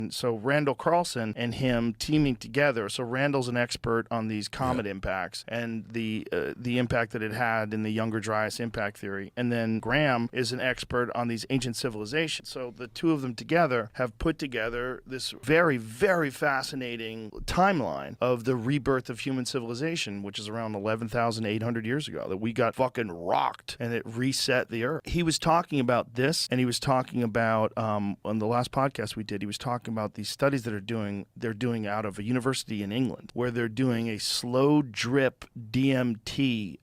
So Randall Carlson and him teaming together. So Randall's an expert on these comet impacts and the impact that it had in the Younger Dryas impact theory. And then Graham is an expert on these ancient civilizations. So the two of them together have put together this very, very fascinating timeline of the rebirth of human civilization, which is around 11,800 years ago, that we got fucking rocked and it reset the earth. He was talking about this, and he was talking about, on the last podcast we did, he was talking about these studies that they're doing out of a university in England, where they're doing a slow drip DMT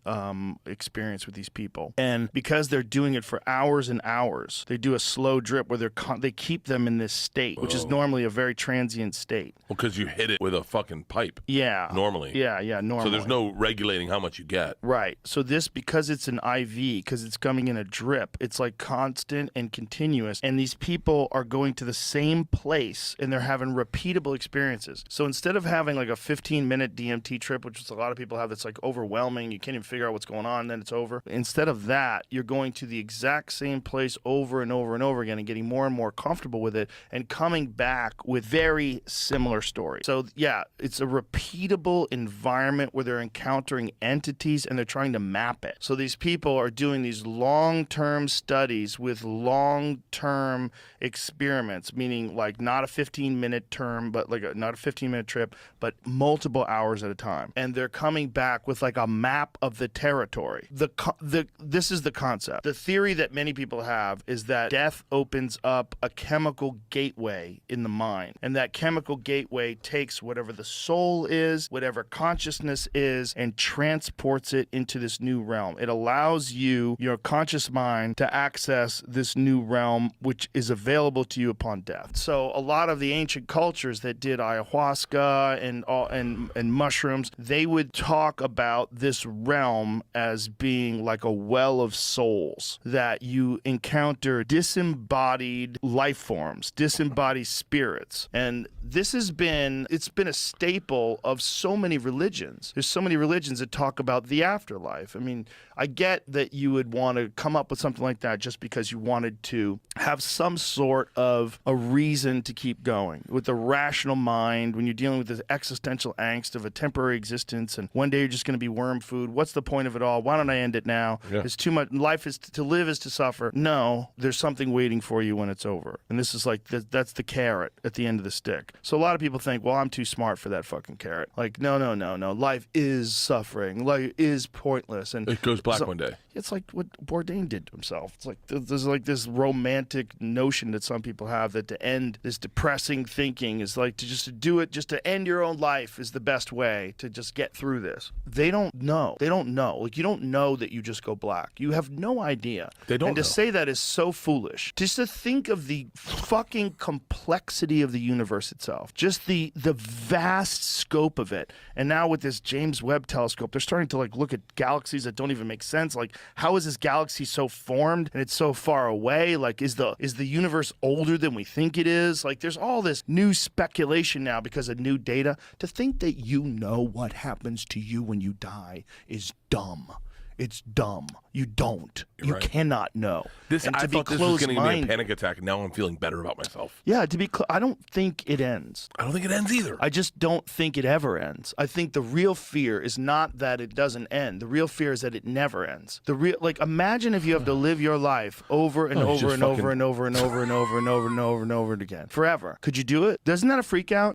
experience with these people. And because they're doing it for hours and hours, they do a slow drip where they keep them in this state, which is normally a very transient state. Well, because you hit it with a fucking pipe. Yeah. Normally. Yeah, normally. So there's no regulating how much you get. Right. So this, because it's an IV, because it's coming in a drip, it's like constant and continuous. And these people are going to the same place and they're having repeatable experiences. So instead of having like a 15-minute DMT trip, which is a lot of people have, that's like overwhelming, you can't even figure out what's going on, and then it's over. Instead of that, you're going to the exact same place over and over and over again and getting more and more comfortable with it and coming back with very similar stories. So yeah, it's a repeatable environment where they're encountering entities and they're trying to map it. So these people are doing these long-term studies with long-term experiments, meaning like not a 15-minute term, but like not a 15-minute trip, but multiple hours at a time. And they're coming back with like a map of the territory. This is the concept. The theory that many people have is that death opens up a chemical gateway in the mind, and that chemical gateway takes whatever the soul is, whatever consciousness is, and transports it into this new realm. It allows you, your conscious mind, to access this new realm, which is available to you upon death. So a lot of the ancient cultures that did ayahuasca and mushrooms, they would talk about this realm as being like a well of souls, that you encounter disembodied life forms, disembodied spirits. And this has been, it's been a staple of so many religions. There's so many religions that talk about the afterlife. I mean, I get that you would want to come up with something like that just because you wanted to have some sort of a reason to keep going. With the rational mind, when you're dealing with this existential angst of a temporary existence and one day you're just going to be worm food, what's the point of it all? Why don't I end it now? Yeah. It's too much. Life is to live is to suffer. No, there's something waiting for you when it's over. And this is like, that's the carrot at the end of the stick. So a lot of people think, well, I'm too smart for that fucking carrot. Like, no. Life is suffering. Life is pointless. And it goes black one day. It's like what Bourdain did to himself. It's like there's like this romantic notion that some people have that to end this depressing thinking is like to do it, just to end your own life is the best way to just get through this. They don't know. Like, you don't know that you just go black. You have no idea. They don't know. And to say that is so foolish. Just to think of the fucking complexity of the universe itself. Just the vast scope of it. And now with this James Webb telescope, they're starting to like look at galaxies that don't even make sense. Like, how is this galaxy so formed and it's so far away? Like, is the universe older than we think it is? Like, there's all this new speculation now because of new data. To think that you know what happens to you when you die is dumb. It's dumb. You don't. You cannot know. I thought this was going to give me a panic attack. Now I'm feeling better about myself. Yeah, I don't think it ends. I don't think it ends either. I just don't think it ever ends. I think the real fear is not that it doesn't end. The real fear is that it never ends. Imagine if you have to live your life over and over and over and over and over and over and over and over and over again. Forever. Could you do it? Doesn't that a freak out?